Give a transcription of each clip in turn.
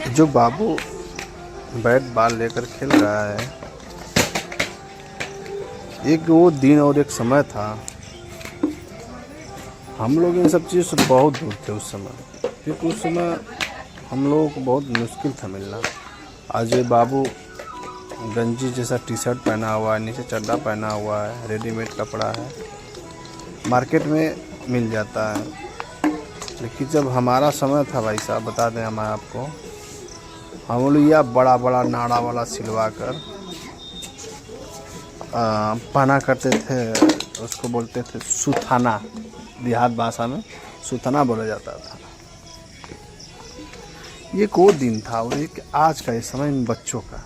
जो बाबू bat ball लेकर खेल रहा है, एक वो दिन और एक समय था। हम लोग इन सब चीज़ों से बहुत दूर थे उस समय, क्योंकि उस समय हम लोगों को बहुत मुश्किल था मिलना। आज ये बाबू गंजी जैसा टी शर्ट पहना हुआ है, नीचे चड्डा पहना हुआ है, रेडीमेड कपड़ा है, मार्केट में मिल जाता है। लेकिन जब हमारा समय था भाई साहब, बता दें हम आपको, हम लोग यह बड़ा बड़ा नाड़ा वाला सिलवा कर पहना करते थे। उसको बोलते थे सुथाना, देहात भाषा में सुथाना बोला जाता था। ये को दिन था और एक आज का ये समय इन बच्चों का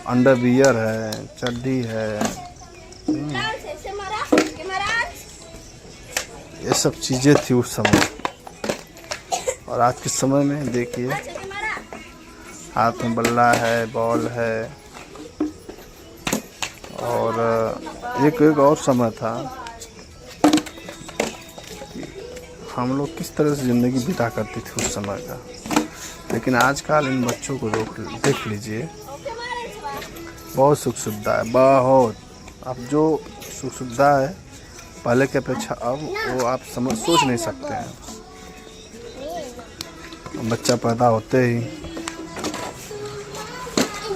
अंडरवियर है, चड्डी है, ये सब चीज़ें थी उस समय। और आज के समय में देखिए, हाथ में बल्ला है, बॉल है, और एक और समय था कि हम लोग किस तरह से ज़िंदगी बिता करते थे उस समय का। लेकिन आजकल इन बच्चों को देख लीजिए, बहुत सुख सुविधा है, बहुत। अब जो सुख सुविधा है पहले की अपेक्षा अब वो आप सोच नहीं सकते हैं। बच्चा पैदा होते ही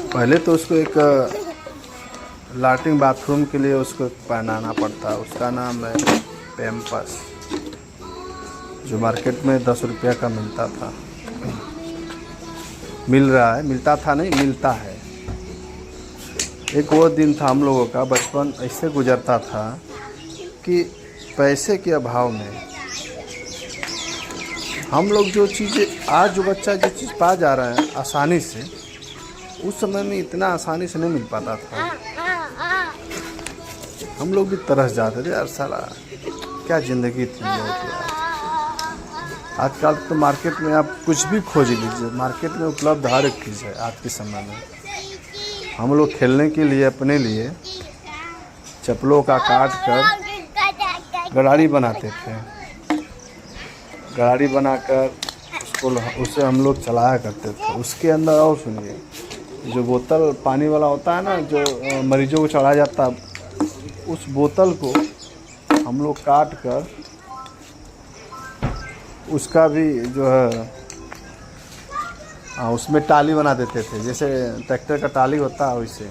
पहले तो उसको एक लैट्रिन बाथरूम के लिए उसको पहनाना पड़ता, उसका नाम है पैम्पर्स, जो मार्केट में 10 रुपये का मिलता था, मिल रहा है, मिलता था नहीं, मिलता है। एक वो दिन था हम लोगों का, बचपन ऐसे गुजरता था कि पैसे के अभाव में हम लोग जो चीज़ें आज जो बच्चा जो चीज़ पा जा रहा है आसानी से, उस समय में इतना आसानी से नहीं मिल पाता था। हम लोग भी तरस जाते थे, यार साला क्या ज़िंदगी थी हम लोगों की यार। आजकल तो मार्केट में आप कुछ भी खोज लीजिए, मार्केट में उपलब्ध हर एक चीज़ है आज के समय में। हम लोग खेलने के लिए अपने लिए चप्पलों का काट कर गड़ारी बनाते थे, गड़ारी बनाकर उससे हम लोग चलाया करते थे। उसके अंदर और सुनिए, जो बोतल पानी वाला होता है ना, जो मरीजों को चढ़ाया जाता है, उस बोतल को हम लोग काट कर उसका भी जो है उसमें टाली बना देते थे, जैसे ट्रैक्टर का टाली होता है वैसे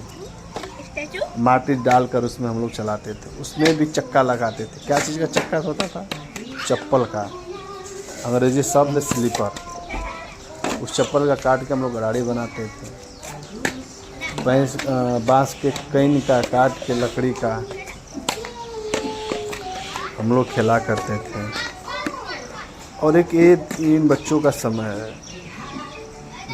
माटी डालकर उसमें हम लोग चलाते थे। उसमें भी चक्का लगाते थे। क्या चीज़ का चक्का होता था? चप्पल का, अंग्रेजी शब्द स्लीपर। उस चप्पल का काट के हम लोग गाड़ी बनाते थे। बांस के कैन का काट के, लकड़ी का हम लोग खेला करते थे। और एक ये इन बच्चों का समय है,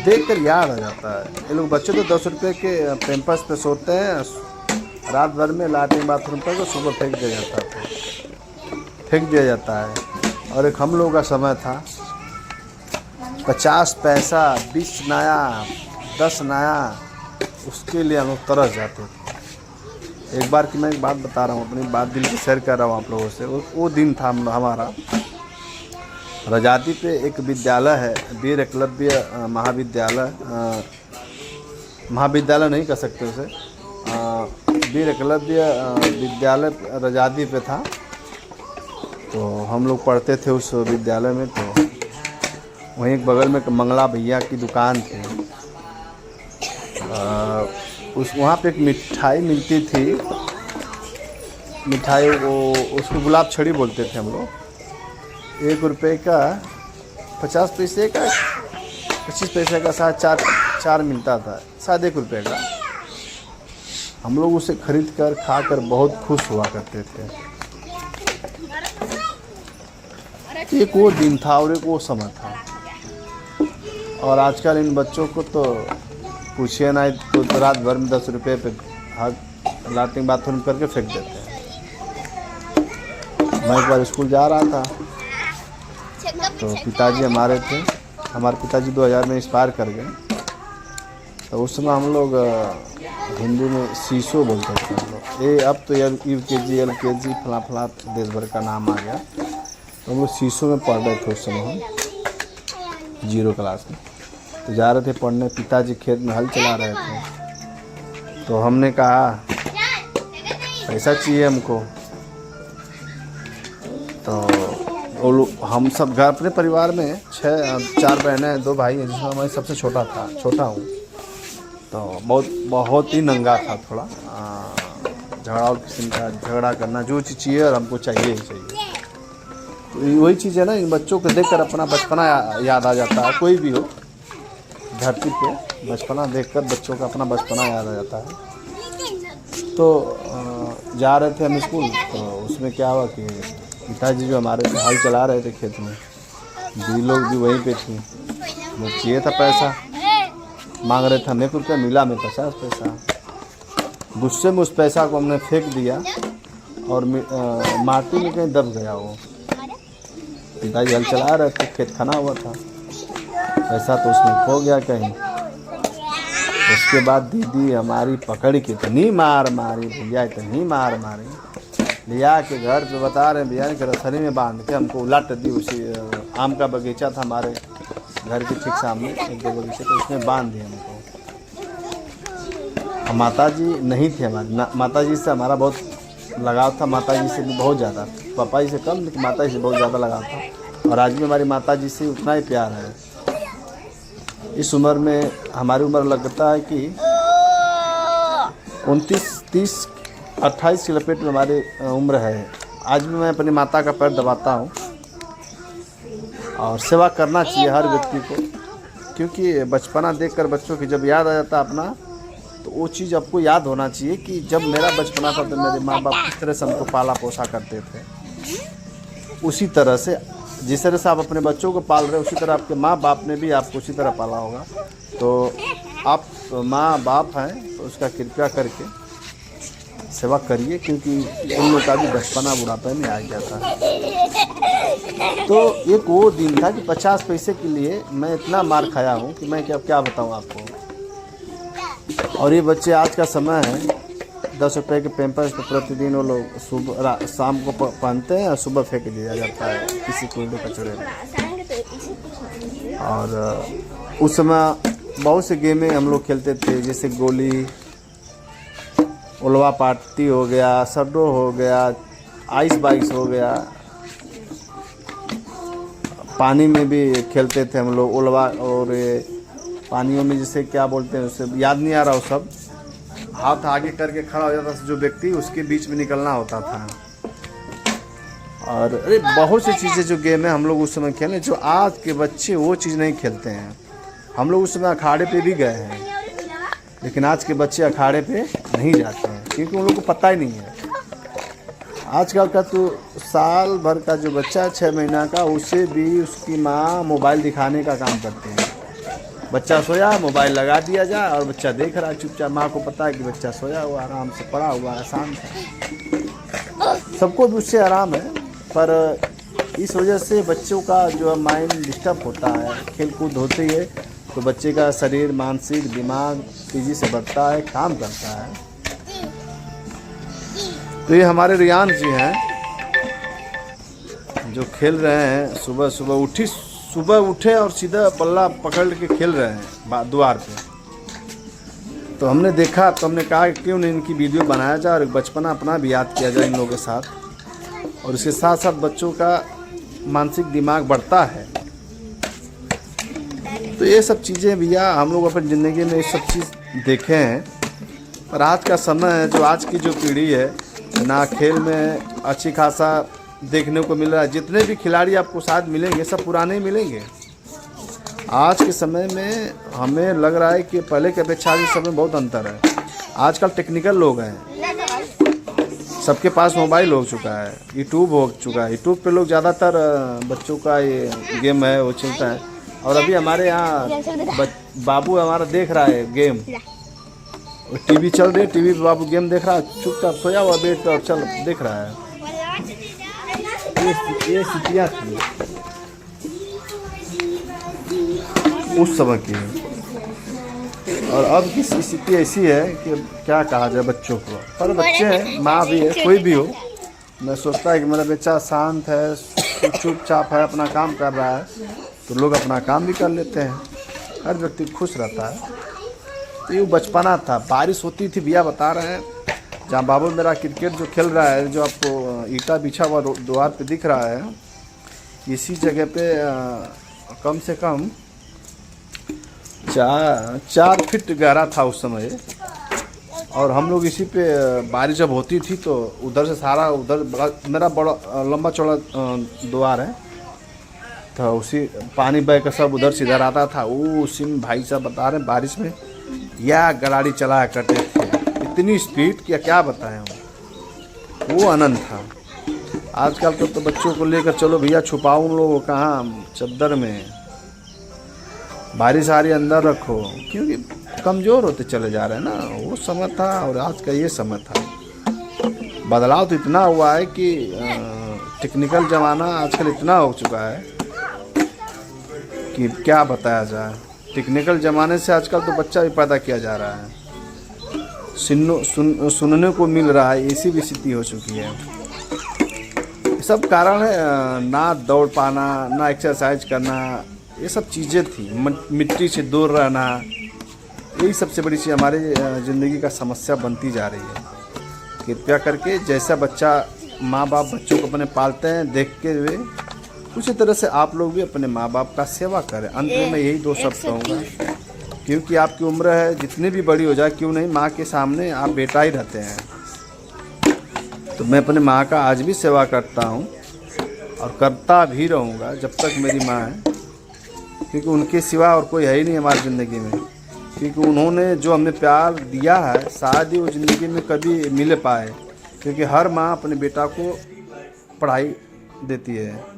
देखकर याद आ जाता है। ये लोग बच्चे तो 10 रुपये के पैम्पर्स पे सोते हैं, रात भर में लैट्रिन बाथरूम पर, तो सुबह फेंक दिया जाता है। और एक हम लोगों का समय था, 50 पैसा, 20 नया, 10 नया, उसके लिए हम लोग तरस जाते थे। एक बार की मैं एक बात बता रहा हूँ, अपनी बात दिल की शेयर कर रहा हूँ आप लोगों से। वो दिन था हमारा, रजाती पे एक विद्यालय है, वीर एकलव्य महाविद्यालय नहीं कह सकते उसे, वीर एकलव्य विद्यालय रजाती पे था। तो हम लोग पढ़ते थे उस विद्यालय में। तो वहीं एक बगल में मंगला भैया की दुकान थी, वहाँ पे एक मिठाई मिलती थी। मिठाई वो उसको गुलाब छड़ी बोलते थे हम लोग। 1 रुपये का 50 पैसे का, 25 पैसे का शायद चार मिलता था, शायद 1 रुपये का। हम लोग उसे खरीद कर खाकर बहुत खुश हुआ करते थे। एक वो दिन था और एक वो समय था। और आजकल इन बच्चों को तो पूछिए ना, तो रात भर में 10 रुपये पे लैट्रिन बाथरूम करके फेंक देते हैं। मैं एक बार स्कूल जा रहा था, तो पिताजी हमारे पिताजी 2000 में एक्सपायर कर गए। तो उस समय हम लोग हिंदी में शीशो बोलते थे हम लोग। ये अब तो UKG LKG फला देश भर का नाम आ गया। तो हम लोग शीशो में पढ़ रहे थे उस समय हम। 0 क्लास में। तो जा रहे थे पढ़ने, पिताजी खेत में हल चला रहे थे। तो हमने कहा पैसा चाहिए हमको। तो हम सब घर अपने परिवार में 4 बहनें 2 भाई हैं, जिसमें मैं सबसे छोटा हूँ। तो बहुत ही नंगा था थोड़ा, झगड़ा किस्म का झगड़ा करना, जो चीज़ चाहिए और हमको चाहिए ही चाहिए। तो वही चीज़ है ना, इन बच्चों को देखकर अपना बचपना याद आ जाता है। कोई भी हो धरती पे, बचपना देखकर बच्चों का अपना बचपना याद आ जाता है। तो जा रहे थे हम स्कूल, तो उसमें क्या हुआ कि पिताजी जो हमारे से हल चला रहे थे खेत में, दीदी लोग भी वहीं पे थी। मुझे चाहिए था पैसा, मांग रहे थे 1 रुपया, मिला में 50 पैसा। गुस्से में उस पैसा को हमने फेंक दिया और माटी में कहीं दब गया वो। पिताजी हल चला रहे थे, खेत खना हुआ था, पैसा तो उसमें खो गया कहीं। उसके बाद दीदी हमारी पकड़ के इतनी मार मारी भैया, इतनी मार मारी, लिया के घर पे बता रहे हैं भैया के रसरी में बांध के हमको उलट दी। उसी आम का बगीचा था हमारे घर के ठीक सामने, 1-2 बगीचे, तो उसमें बांध दिया हमको। माताजी नहीं थे हमारी, माताजी से हमारा बहुत लगाव था, माताजी से भी बहुत ज़्यादा, पापा जी से कम लेकिन माताजी से बहुत ज़्यादा लगाव था। और आज भी हमारी माताजी से उतना ही प्यार है। इस उम्र में हमारी उम्र लगता है कि 29, 30, 28 के लपेट में हमारी उम्र है। आज भी मैं अपनी माता का पैर दबाता हूँ, और सेवा करना चाहिए हर व्यक्ति को, क्योंकि बचपना देखकर बच्चों की जब याद आ जाता अपना, तो वो चीज़ आपको याद होना चाहिए कि जब मेरा बचपना था तो मेरे माँ बाप किस तरह से हमको पाला पोसा करते थे। उसी तरह से जिस तरह से आप अपने बच्चों को पाल रहे हो, उसी तरह आपके माँ बाप ने भी आपको उसी तरह पाला होगा। तो आप माँ बाप हैं तो उसका कृपया करके सेवा करिए, क्योंकि उन लोग का भी बचपना बुढ़ापे में आ गया था। तो एक वो दिन था कि 50 पैसे के लिए मैं इतना मार खाया हूँ कि मैं क्या बताऊँ आपको। और ये बच्चे आज का समय है 10 रुपये के पैम्पर्स तो प्रतिदिन वो लोग सुबह शाम को पहनते हैं और सुबह फेंक दिया जाता है किसी कूड़े कचरे में। और उस समय बहुत से गेमें हम लोग खेलते थे, जैसे गोली, उलवा पार्टी हो गया, सड्डो हो गया, आइस बाइस हो गया। पानी में भी खेलते थे हम लोग उलवा, और पानियों में जैसे क्या बोलते हैं उसे याद नहीं आ रहा, वो सब हाथ आगे करके खड़ा हो जाता था जो व्यक्ति, उसके बीच में निकलना होता था। और अरे बहुत सी चीज़ें जो गेम है हम लोग उस समय खेले, जो आज के बच्चे वो चीज़ नहीं खेलते हैं। हम लोग उस समय अखाड़े पे भी गए हैं, लेकिन आज के बच्चे अखाड़े पे नहीं जाते हैं, क्योंकि उन लोग को पता ही नहीं है। आजकल का तो साल भर का जो बच्चा है 6 महीना का, उसे भी उसकी माँ मोबाइल दिखाने का काम करते हैं। बच्चा सोया, मोबाइल लगा दिया जाए और बच्चा देख रहा है चुपचाप। माँ को पता है कि बच्चा सोया हुआ आराम से पड़ा हुआ है, शांत है, सबको भी उससे आराम है। पर इस वजह से बच्चों का जो माइंड डिस्टर्ब होता है, खेल कूद होती है तो बच्चे का शरीर, मानसिक, दिमाग तेज़ी से बढ़ता है, काम करता है। तो ये हमारे रियान जी हैं जो खेल रहे हैं, सुबह उठे और सीधा बल्ला पकड़ के खेल रहे हैं द्वार पे। तो हमने देखा तो हमने कहा कि क्यों नहीं इनकी वीडियो बनाया जाए और बचपना अपना भी याद किया जाए इन लोगों के साथ, और इसके साथ साथ बच्चों का मानसिक दिमाग बढ़ता है। तो ये सब चीज़ें भैया हम लोग अपनी ज़िंदगी में ये सब चीज़ देखे हैं। पर आज का समय है, जो आज की जो पीढ़ी है ना, खेल में अच्छी खासा देखने को मिल रहा है। जितने भी खिलाड़ी आपको शायद मिलेंगे सब पुराने ही मिलेंगे। आज के समय में हमें लग रहा है कि पहले की अपेक्षा आज के समय में बहुत अंतर है। आजकल टेक्निकल लोग हैं, सबके पास मोबाइल हो चुका है, यूट्यूब हो चुका है। यूट्यूब पे लोग ज़्यादातर बच्चों का ये गेम है वो चलता है। और अभी हमारे यहाँ बाबू हमारा देख रहा है गेम, टीवी चल रही है, टीवी पे बाबू गेम देख रहा है, चुपचाप सोया हुआ बेट और चल देख रहा है। ये स्थितियाँ थी उस समय की, और अब की स्थिति ऐसी है कि क्या कहा जाए बच्चों को। पर बच्चे हैं, माँ भी है, कोई भी हो, मैं सोचता है कि मेरा बच्चा शांत है, चुपचाप है, अपना काम कर रहा है, तो लोग अपना काम भी कर लेते हैं, हर व्यक्ति खुश रहता है। तो ये बचपना था, बारिश होती थी, भैया बता रहे हैं जहाँ बाबू मेरा क्रिकेट जो खेल रहा है, जो आपको ईंटा बिछा हुआ द्वार पे दिख रहा है, इसी जगह पे कम से कम 4 फीट गहरा था उस समय। और हम लोग इसी पे बारिश जब होती थी तो उधर से सारा उधर मेरा बड़ा लंबा चौड़ा द्वार है, तो उसी पानी बह कर सब उधर से इधर आता था। वो उसी में भाई साहब बता रहे हैं बारिश में या गाड़ी चलाया करते थे, इतनी स्पीड कि क्या बताएं हम, वो आनंद था। आजकल तो बच्चों को लेकर चलो भैया छुपाओ उन लोगों कहाँ चद्दर में, बारिश आ रही अंदर रखो, क्योंकि कमज़ोर होते चले जा रहे हैं ना। वो समय था और आज का ये समय था, बदलाव तो इतना हुआ है कि टेक्निकल ज़माना आजकल इतना हो चुका है कि क्या बताया जाए। टेक्निकल ज़माने से आजकल तो बच्चा भी पैदा किया जा रहा है, सुनने को मिल रहा है, ऐसी भी स्थिति हो चुकी है। सब कारण है ना दौड़ पाना, ना एक्सरसाइज करना, ये सब चीज़ें थी। मिट्टी से दूर रहना, यही सबसे बड़ी चीज़ हमारे ज़िंदगी का समस्या बनती जा रही है। कृपया करके जैसा बच्चा माँ बाप बच्चों को अपने पालते हैं देखते हुए, उसी तरह से आप लोग भी अपने माँ बाप का सेवा करें। अंत में मैं यही 2 शब्द कहूँगा, क्योंकि आपकी उम्र है जितनी भी बड़ी हो जाए क्यों नहीं, माँ के सामने आप बेटा ही रहते हैं। तो मैं अपने माँ का आज भी सेवा करता हूँ और करता भी रहूँगा जब तक मेरी माँ है, क्योंकि उनके सिवा और कोई है ही नहीं हमारी ज़िंदगी में। क्योंकि उन्होंने जो हमें प्यार दिया है शायद ही वो ज़िंदगी में कभी मिल पाए, क्योंकि हर माँ अपने बेटा को पढ़ाई देती है।